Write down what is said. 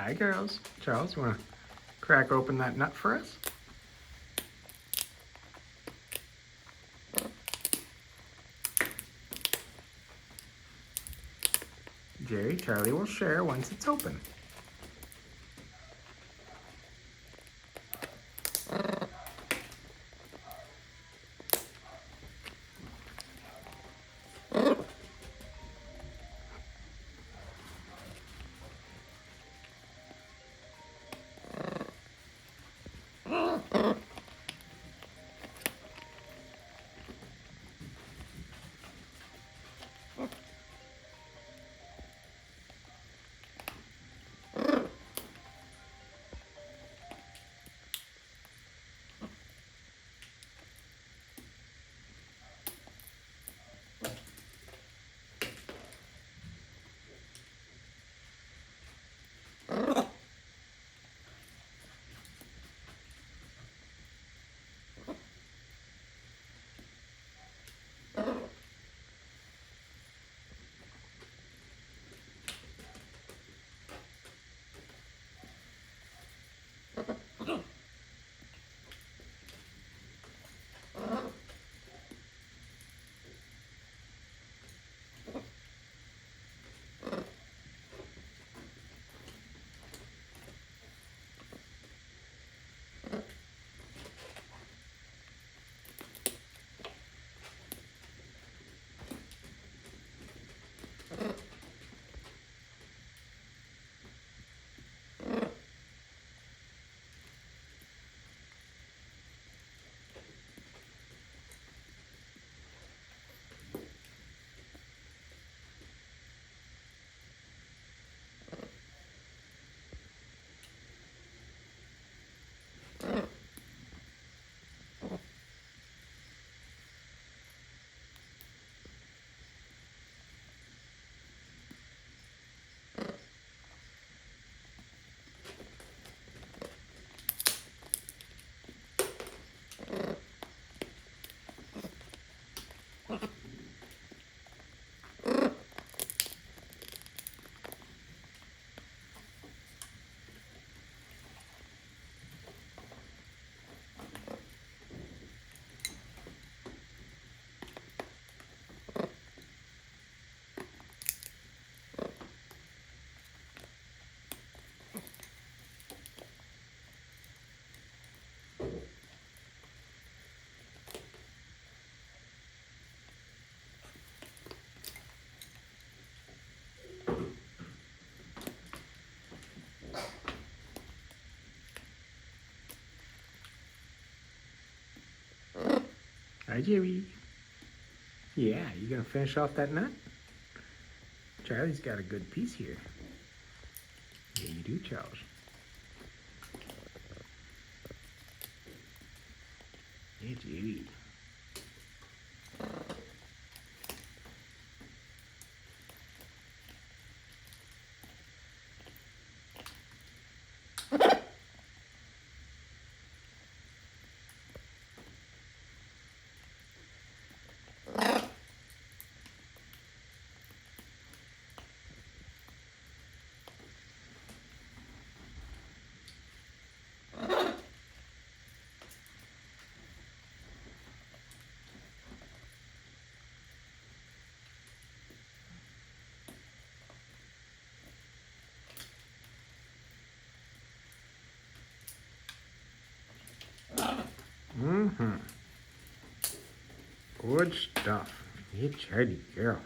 Hi, girls. Charles, you want to crack open that nut for us? Jerry, Charlie will share once it's open. Hi, Jerry. Yeah, you gonna finish off that nut? Charlie's got a good piece here. Yeah, you do, Charles. Yeah, Jerry. Mm-hmm. Good stuff. You charity girl.